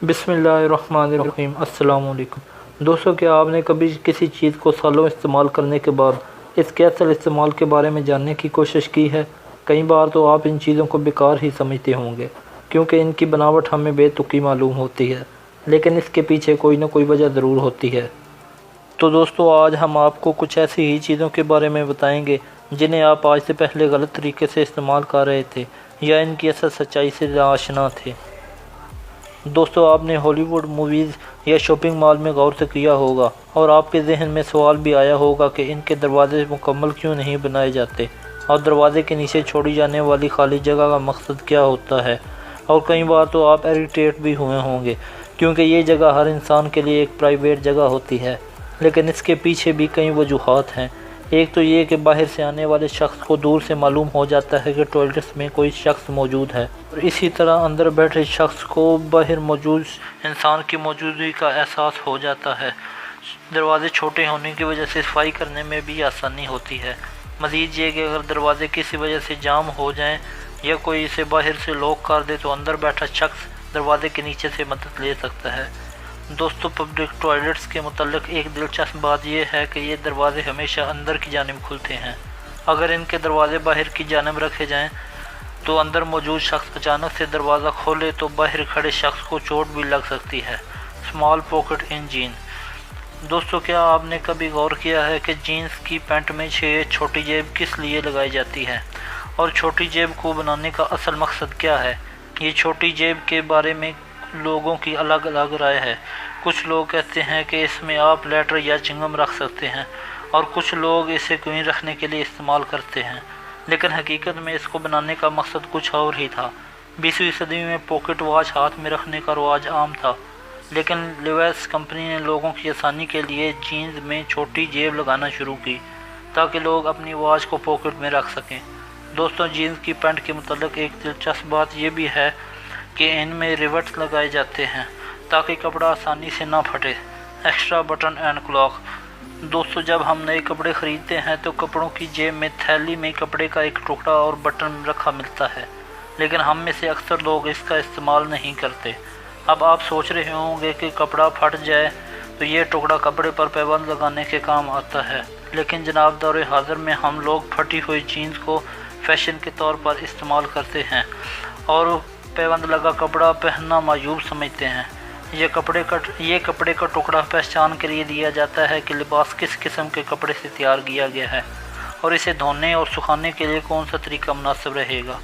بسم اللہ الرحمن الرحیم۔ السلام علیکم دوستو، کیا آپ نے کبھی کسی چیز کو سالوں استعمال کرنے کے بعد اس کے اصل استعمال کے بارے میں جاننے کی کوشش کی ہے؟ کئی بار تو آپ ان چیزوں کو بیکار ہی سمجھتے ہوں گے کیونکہ ان کی بناوٹ ہمیں بے تکی معلوم ہوتی ہے، لیکن اس کے پیچھے کوئی نہ کوئی وجہ ضرور ہوتی ہے۔ تو دوستو، آج ہم آپ کو کچھ ایسی ہی چیزوں کے بارے میں بتائیں گے جنہیں آپ آج سے پہلے غلط طریقے سے استعمال کر رہے تھے یا ان کی اصل سچائی سے ناآشنا تھے۔ دوستو، آپ نے ہالی ووڈ موویز یا شاپنگ مال میں غور سے کیا ہوگا اور آپ کے ذہن میں سوال بھی آیا ہوگا کہ ان کے دروازے مکمل کیوں نہیں بنائے جاتے اور دروازے کے نیچے چھوڑی جانے والی خالی جگہ کا مقصد کیا ہوتا ہے۔ اور کئی بار تو آپ اریٹیٹ بھی ہوئے ہوں گے کیونکہ یہ جگہ ہر انسان کے لیے ایک پرائیویٹ جگہ ہوتی ہے، لیکن اس کے پیچھے بھی کئی وجوہات ہیں۔ ایک تو یہ کہ باہر سے آنے والے شخص کو دور سے معلوم ہو جاتا ہے کہ ٹوائلٹس میں کوئی شخص موجود ہے، اور اسی طرح اندر بیٹھے شخص کو باہر موجود انسان کی موجودگی کا احساس ہو جاتا ہے۔ دروازے چھوٹے ہونے کی وجہ سے صفائی کرنے میں بھی آسانی ہوتی ہے۔ مزید یہ کہ اگر دروازے کسی وجہ سے جام ہو جائیں یا کوئی اسے باہر سے لاک کر دے تو اندر بیٹھا شخص دروازے کے نیچے سے مدد لے سکتا ہے۔ دوستو، پبلک ٹوائلٹس کے متعلق ایک دلچسپ بات یہ ہے کہ یہ دروازے ہمیشہ اندر کی جانب کھلتے ہیں۔ اگر ان کے دروازے باہر کی جانب رکھے جائیں تو اندر موجود شخص اچانک سے دروازہ کھولے تو باہر کھڑے شخص کو چوٹ بھی لگ سکتی ہے۔ اسمال پاکٹ ان جین۔ دوستو، کیا آپ نے کبھی غور کیا ہے کہ جینز کی پینٹ میں چھوٹی جیب کس لیے لگائی جاتی ہے اور چھوٹی جیب کو بنانے کا اصل مقصد کیا ہے؟ یہ چھوٹی جیب کے بارے میں لوگوں کی الگ الگ رائے ہے۔ کچھ لوگ کہتے ہیں کہ اس میں آپ لیٹر یا چنگم رکھ سکتے ہیں اور کچھ لوگ اسے کوئن رکھنے کے لیے استعمال کرتے ہیں، لیکن حقیقت میں اس کو بنانے کا مقصد کچھ اور ہی تھا۔ 20ویں صدی میں پاکٹ واچ ہاتھ میں رکھنے کا رواج عام تھا، لیکن لیوائس کمپنی نے لوگوں کی آسانی کے لیے جینز میں چھوٹی جیب لگانا شروع کی تاکہ لوگ اپنی واچ کو پاکٹ میں رکھ سکیں۔ دوستوں، جینز کی پینٹ کے متعلق ایک دلچسپ بات یہ بھی ہے کہ ان میں ریوٹس لگائے جاتے ہیں تاکہ کپڑا آسانی سے نہ پھٹے۔ Extra button and clock. دوستو، جب ہم نئے کپڑے خریدتے ہیں تو کپڑوں کی جیب میں تھیلی میں کپڑے کا ایک ٹکڑا اور بٹن رکھا ملتا ہے، لیکن ہم میں سے اکثر لوگ اس کا استعمال نہیں کرتے۔ اب آپ سوچ رہے ہوں گے کہ کپڑا پھٹ جائے تو یہ ٹکڑا کپڑے پر پیبند لگانے کے کام آتا ہے، لیکن جناب دور حاضر میں ہم لوگ پھٹی ہوئی جینز کو فیشن کے طور پر استعمال کرتے ہیں اور پیبند لگا کپڑا پہننا معیوب سمجھتے ہیں۔ یہ کپڑے کا ٹکڑا پہچان کے لیے دیا جاتا ہے کہ لباس کس قسم کے کپڑے سے تیار کیا گیا ہے اور اسے دھونے اور سکھانے کے لیے کون سا طریقہ مناسب رہے گا۔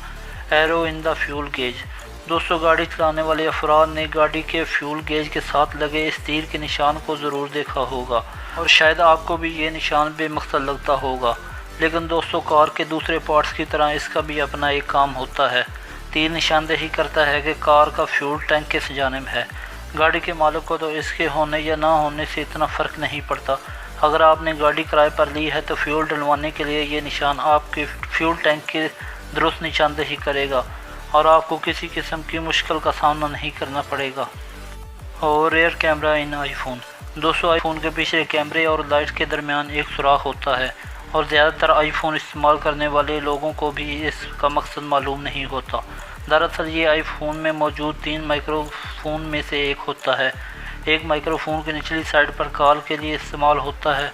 Arrow in the fuel gauge. دوستو، گاڑی چلانے والے افراد نے گاڑی کے فیول گیج کے ساتھ لگے اس تیر کے نشان کو ضرور دیکھا ہوگا اور شاید آپ کو بھی یہ نشان بے مقصد لگتا ہوگا، لیکن دوستو، کار کے دوسرے پارٹس کی طرح اس کا بھی اپنا ایک کام ہوتا ہے۔ تیر نشاندہی کرتا ہے کہ کار کا فیول ٹینک کس جانب ہے۔ گاڑی کے مالک کو تو اس کے ہونے یا نہ ہونے سے اتنا فرق نہیں پڑتا۔ اگر آپ نے گاڑی کرائے پر لی ہے تو فیول ڈلوانے کے لیے یہ نشان آپ کے فیول ٹینک کی درست نشاندہی کرے گا اور آپ کو کسی قسم کی مشکل کا سامنا نہیں کرنا پڑے گا۔ اور ریئر کیمرہ ان آئی فون۔ دوستو، آئی فون کے پچھلے کیمرے اور لائٹ کے درمیان ایک سوراخ ہوتا ہے اور زیادہ تر آئی فون استعمال کرنے والے لوگوں کو بھی اس کا مقصد معلوم نہیں ہوتا۔ دراصل یہ آئی فون میں موجود 3 مائکرو فون میں سے ایک ہوتا ہے۔ ایک مائکرو فون کی نچلی سائڈ پر کال کے لیے استعمال ہوتا ہے،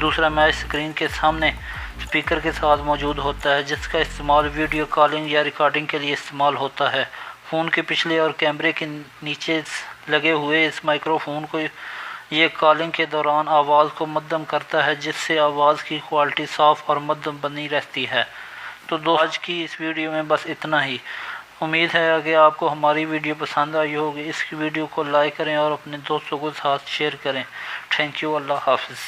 دوسرا میچ اسکرین کے سامنے اسپیکر کے ساتھ موجود ہوتا ہے جس کا استعمال ویڈیو کالنگ یا ریکارڈنگ کے لیے استعمال ہوتا ہے۔ فون کے پچھلے اور کیمرے کے نیچے لگے ہوئے اس مائکرو فون کو یہ کالنگ کے دوران آواز کو مدھم کرتا ہے جس سے آواز کی کوالٹی صاف اور مدھم بنی رہتی ہے۔ تو آج کی اس ویڈیو میں بس اتنا ہی۔ امید ہے کہ آپ کو ہماری ویڈیو پسند آئی ہوگی۔ اس کی ویڈیو کو لائک کریں اور اپنے دوستوں کے ساتھ شیئر کریں۔ Thank you. اللہ حافظ۔